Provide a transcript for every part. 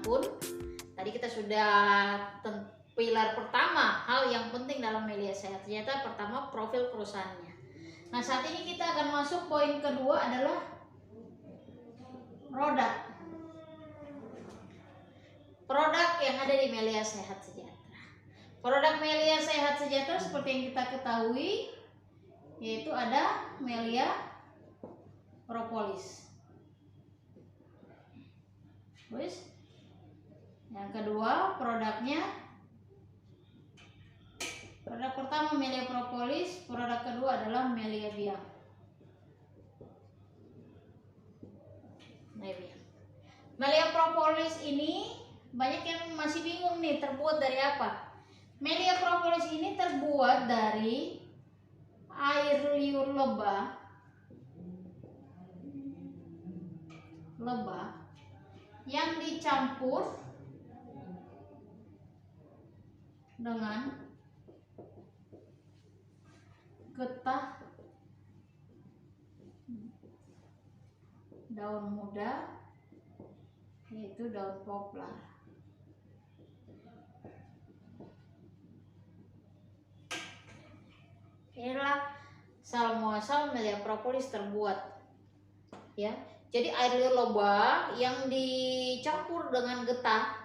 dimanapun. Tadi kita sudah pilar pertama, hal yang penting dalam media sehat sejahtera, pertama profil perusahaannya. Nah, saat ini kita akan masuk poin kedua adalah produk yang ada di Melia Sehat Sejahtera. Produk Melia Sehat Sejahtera seperti yang kita ketahui yaitu ada Melia Propolis. Terus yang kedua produknya, produk pertama Melia Propolis, produk kedua adalah Melia Biang. Melia Propolis ini banyak yang masih bingung nih, terbuat dari apa? Melia Propolis ini terbuat dari air liur lebah yang dicampur dengan getah daun muda, yaitu daun poplar. Inilah asal muasal Melia Propolis terbuat, ya. Jadi air liur lebah yang dicampur dengan getah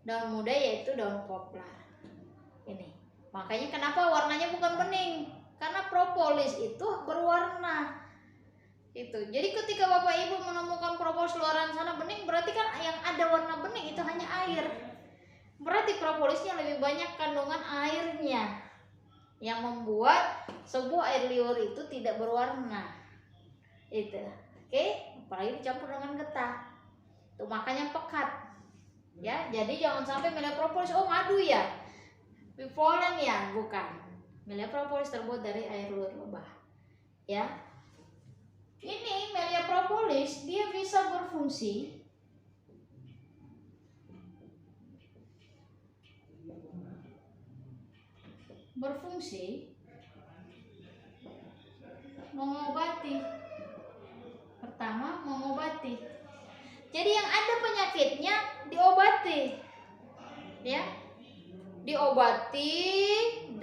daun muda, yaitu daun poplar. Ini makanya kenapa warnanya bukan bening, karena propolis itu berwarna. Itu jadi ketika Bapak Ibu menemukan propolis luaran sana bening, berarti kan yang ada warna bening itu hanya air. Berarti propolisnya lebih banyak kandungan airnya, yang membuat sebuah air liur itu tidak berwarna. Itu, oke? Apalagi dicampur dengan getah. Tuh makanya pekat. Ya, jadi jangan sampai Melia Propolis, oh madu ya, polen ya, bukan. Melia Propolis terbuat dari air liur lebah. Ya. Ini Melia Propolis dia bisa berfungsi mengobati. Pertama, mengobati. Jadi yang ada penyakitnya diobati. Ya. Diobati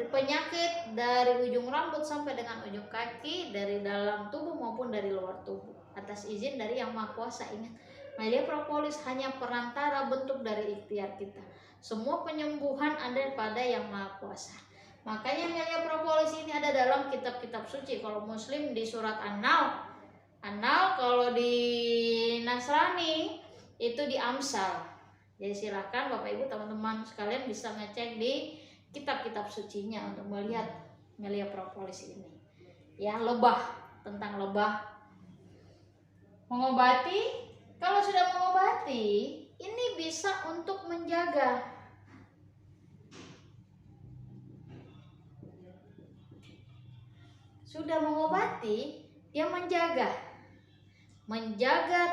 penyakit dari ujung rambut sampai dengan ujung kaki, dari dalam tubuh maupun dari luar tubuh, atas izin dari Yang Maha Kuasa. Ingat, Melia Propolis hanya perantara bentuk dari ikhtiar kita. Semua penyembuhan ada pada Yang Maha Kuasa. Makanya Melia Propolis ini ada dalam kitab-kitab suci. Kalau Muslim di surat An-Nahl, kalau di Nasrani itu di Amsal. Jadi silakan Bapak Ibu teman-teman sekalian bisa ngecek di kitab-kitab sucinya untuk melihat Melia Propolis ini. Ya, lebah, tentang lebah. Mengobati, kalau sudah mengobati, ini bisa untuk menjaga. Sudah mengobati, dia menjaga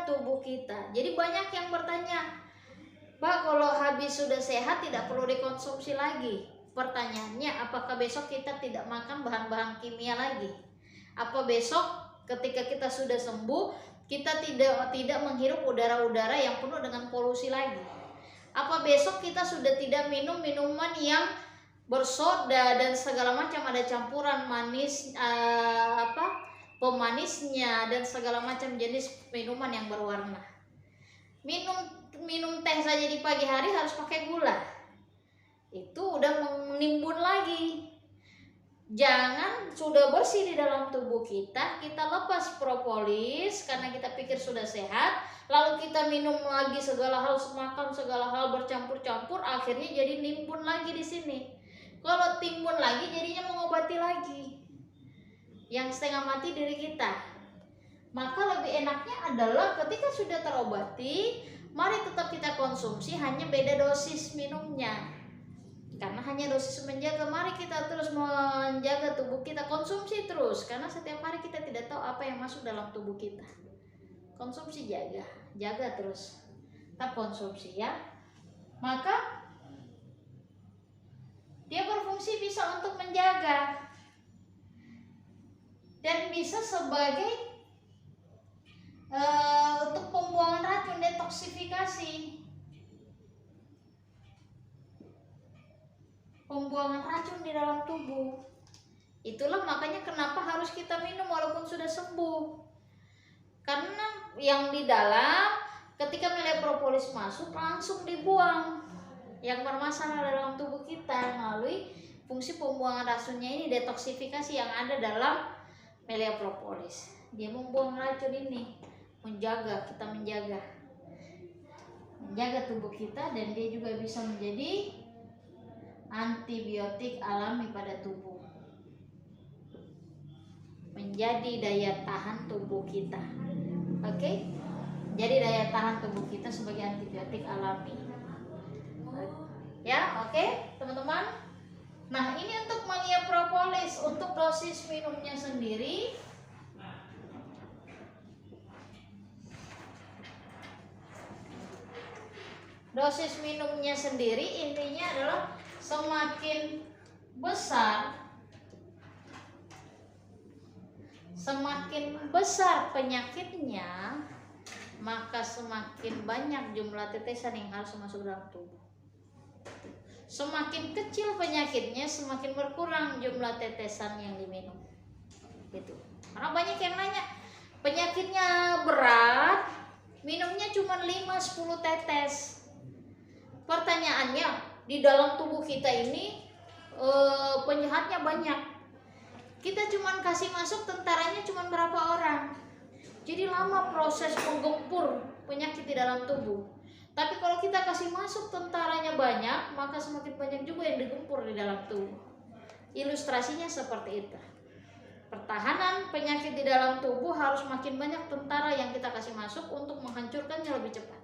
tubuh kita. Jadi banyak yang bertanya, Mbak, kalau habis sudah sehat tidak perlu dikonsumsi lagi. Pertanyaannya, apakah besok kita tidak makan bahan-bahan kimia lagi? Apa besok ketika kita sudah sembuh, kita tidak menghirup udara-udara yang penuh dengan polusi lagi? Apa besok kita sudah tidak minum minuman yang bersoda dan segala macam, ada campuran manis, pemanisnya dan segala macam jenis minuman yang berwarna? Minum teh saja di pagi hari harus pakai gula. Itu udah menimbun lagi. Jangan sudah bersih di dalam tubuh kita lepas propolis karena kita pikir sudah sehat, lalu kita minum lagi segala hal, makan segala hal bercampur-campur, akhirnya jadi nimbun lagi di sini. Kalau timbun lagi jadinya mengobati lagi yang setengah mati diri kita. Maka lebih enaknya adalah ketika sudah terobati, mari tetap kita konsumsi, hanya beda dosis minumnya. Karena hanya dosis menjaga, mari kita terus menjaga tubuh kita, konsumsi terus. Karena setiap hari kita tidak tahu apa yang masuk dalam tubuh kita. Konsumsi, jaga terus. Tetap konsumsi ya. Maka dia berfungsi bisa untuk menjaga dan bisa sebagai untuk pembuangan racun, detoksifikasi. pembuangan racun di dalam tubuh. Itulah makanya kenapa harus kita minum walaupun sudah sembuh. Karena yang di dalam ketika melia propolis masuk langsung dibuang yang bermasalah dalam tubuh kita melalui fungsi pembuangan racunnya ini, detoksifikasi yang ada dalam melia propolis. Dia membuang racun ini, kita menjaga tubuh kita, dan dia juga bisa menjadi antibiotik alami pada tubuh, menjadi daya tahan tubuh kita. Oke? Jadi daya tahan tubuh kita sebagai antibiotik alami. Ya, oke, teman-teman. Nah, ini untuk melia propolis. Untuk dosis minumnya sendiri, intinya adalah semakin besar penyakitnya, maka semakin banyak jumlah tetesan yang harus masuk dalam tubuh. Semakin kecil penyakitnya, semakin berkurang jumlah tetesan yang diminum. Gitu. Karena banyak yang nanya, penyakitnya berat, minumnya cuma 5-10 tetes. Pertanyaannya, di dalam tubuh kita ini penjahatnya banyak. Kita cuma kasih masuk tentaranya cuma berapa orang. Jadi lama proses menggempur penyakit di dalam tubuh. Tapi kalau kita kasih masuk tentaranya banyak, maka semakin banyak juga yang digempur di dalam tubuh. Ilustrasinya seperti itu. Pertahanan penyakit di dalam tubuh harus makin banyak tentara yang kita kasih masuk untuk menghancurkannya lebih cepat.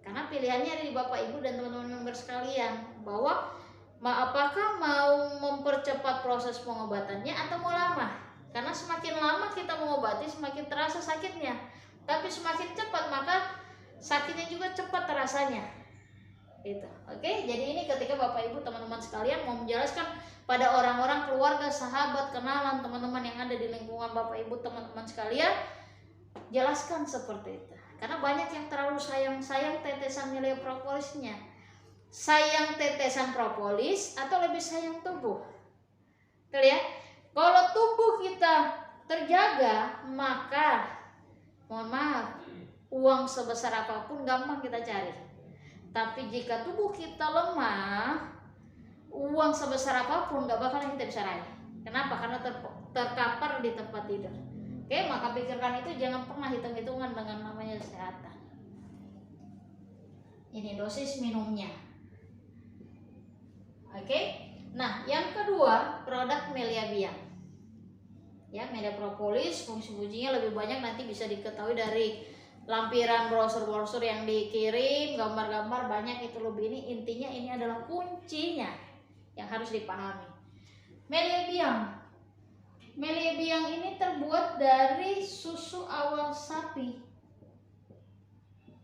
Karena pilihannya ada di Bapak Ibu dan teman-teman member sekalian, bahwa apakah mau mempercepat proses pengobatannya atau mau lama. Karena semakin lama kita mengobati, semakin terasa sakitnya. Tapi semakin cepat, maka sakitnya juga cepat terasanya. Gitu. Oke, jadi ini ketika Bapak Ibu teman-teman sekalian mau menjelaskan pada orang-orang, keluarga, sahabat, kenalan, teman-teman yang ada di lingkungan Bapak Ibu teman-teman sekalian, jelaskan seperti itu. Karena banyak yang terlalu sayang tetesan melia propolisnya. Sayang tetesan propolis atau lebih sayang tubuh? Lihat, kalau tubuh kita terjaga, maka mohon maaf, uang sebesar apapun gampang kita cari. Tapi jika tubuh kita lemah, uang sebesar apapun gak bakalan kita bisa raih. Kenapa? Karena terkapar di tempat tidur. Oke, maka pikirkan itu, jangan pernah hitung-hitungan dengan namanya kesehatan. Ini dosis minumnya. Oke. Nah, yang kedua, produk melia biang. Ya, melia propolis fungsi-fungsinya lebih banyak, nanti bisa diketahui dari lampiran brosur-brosur yang dikirim, gambar-gambar banyak itu lebih. Ini intinya, ini adalah kuncinya yang harus dipahami. Melia biang. Melia biang ini terbuat dari susu awal sapi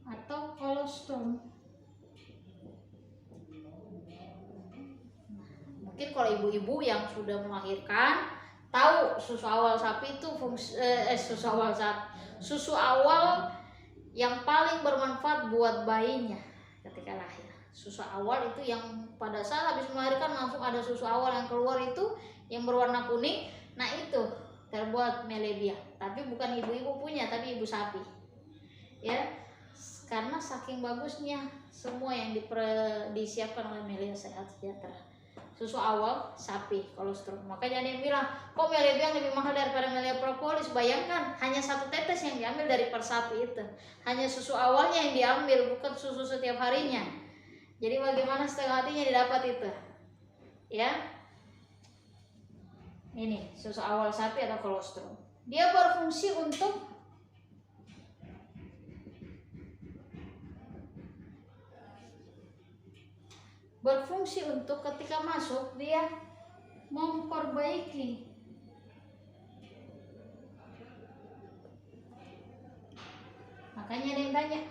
atau kolostrum. Mungkin kalau ibu-ibu yang sudah melahirkan tahu susu awal sapi itu susu awal yang paling bermanfaat buat bayinya ketika lahir. Susu awal itu yang pada saat habis melahirkan langsung ada susu awal yang keluar, itu yang berwarna kuning. Nah, itu terbuat melia biang. Tapi bukan ibu-ibu punya, tapi ibu sapi. Ya, karena saking bagusnya semua yang disiapkan oleh Melia Sehat Sejahtera. Susu awal sapi, kolostrum. Makanya ada yang bilang, kok melia biang lebih mahal daripada melia propolis? Bayangkan, hanya 1 tetes yang diambil dari per sapi itu. Hanya susu awalnya yang diambil, bukan susu setiap harinya. Jadi bagaimana setengah hatinya didapat itu? Ya. Ini susu awal sapi atau kolostrum. Dia berfungsi untuk ketika masuk dia memperbaiki makanya ada yang tanya,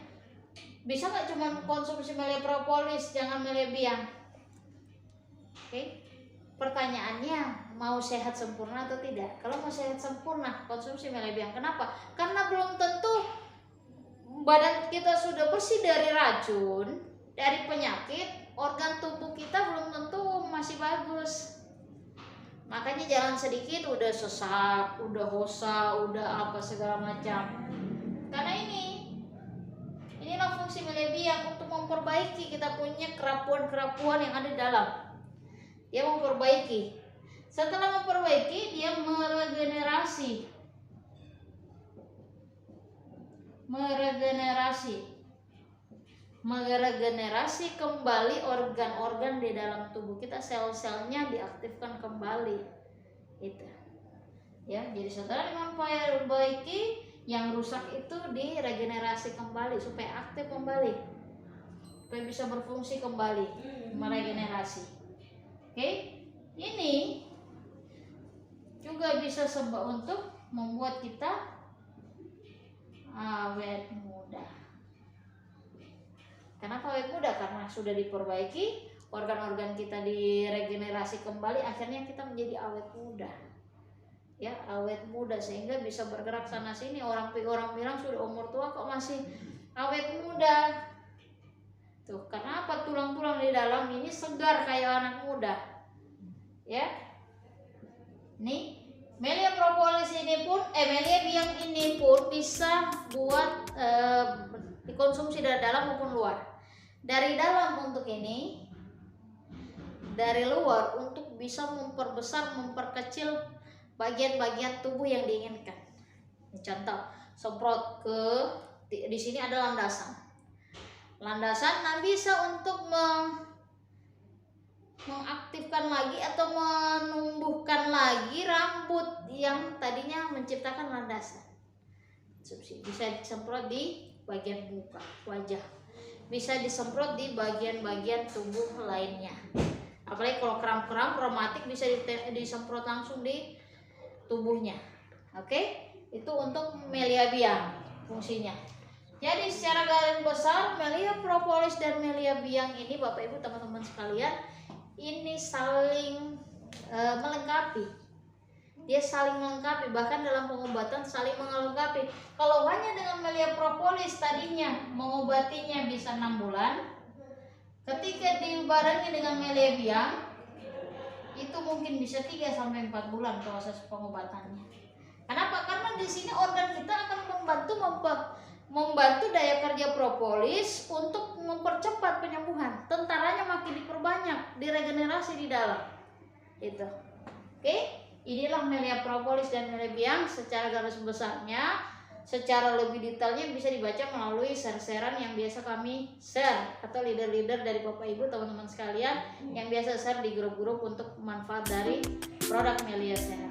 bisa nggak cuma konsumsi melia propolis, jangan melia biang? Oke. Pertanyaannya, mau sehat sempurna atau tidak? Kalau mau sehat sempurna, konsumsi melia biang. Kenapa? Karena belum tentu badan kita sudah bersih dari racun, dari penyakit, organ tubuh kita belum tentu masih bagus. Makanya jalan sedikit udah sesak, udah hosa, udah apa segala macam. Karena inilah fungsi melia biang, untuk memperbaiki kita punya kerapuan-kerapuan yang ada di dalam. Dia memperbaiki. Setelah memperbaiki, dia meregenerasi kembali organ-organ di dalam tubuh kita, sel-selnya diaktifkan kembali. Itu ya, jadi setelah memperbaiki, yang rusak itu diregenerasi kembali supaya aktif kembali, supaya bisa berfungsi kembali, meregenerasi. Oke, ini juga bisa sebab untuk membuat kita awet muda. Kenapa awet muda? Karena sudah diperbaiki, organ-organ kita diregenerasi kembali, akhirnya kita menjadi awet muda. Ya, awet muda, sehingga bisa bergerak sana sini. Orang bilang sudah umur tua kok masih awet muda. Tuh, kenapa? Tulang-tulang di dalam ini segar kayak anak muda. Ya. Nih, melia propolis ini pun, melia biang ini pun bisa buat dikonsumsi dari dalam maupun luar. Dari dalam untuk ini, dari luar untuk bisa memperbesar, memperkecil bagian-bagian tubuh yang diinginkan. Contoh, semprot di sini ada landasan. Nah, bisa untuk mengaktifkan lagi atau menumbuhkan lagi rambut yang tadinya menciptakan landasan. Bisa disemprot di bagian muka, wajah. Bisa disemprot di bagian-bagian tubuh lainnya. Apalagi kalau kram-kram rematik bisa disemprot langsung di tubuhnya. Oke? Itu untuk melia biang fungsinya. Jadi secara garis besar, melia propolis dan melia biang ini, Bapak Ibu teman-teman sekalian, ini saling melengkapi. Dia saling melengkapi, bahkan dalam pengobatan saling melengkapi. Kalau hanya dengan melia propolis tadinya mengobatinya bisa 6 bulan, ketika dibarengi dengan melia biang itu mungkin bisa 3 sampai 4 bulan proses pengobatannya. Kenapa? Karena di sini organ kita akan membantu daya kerja propolis untuk mempercepat penyembuhan. Tentaranya makin diperbanyak, diregenerasi di dalam. Itu. Oke, inilah melia propolis dan melia biang secara garis besarnya. Secara lebih detailnya bisa dibaca melalui share-sharean yang biasa kami share, atau leader-leader dari Bapak Ibu teman-teman sekalian yang biasa share di grup-grup untuk manfaat dari produk Melia Sehat.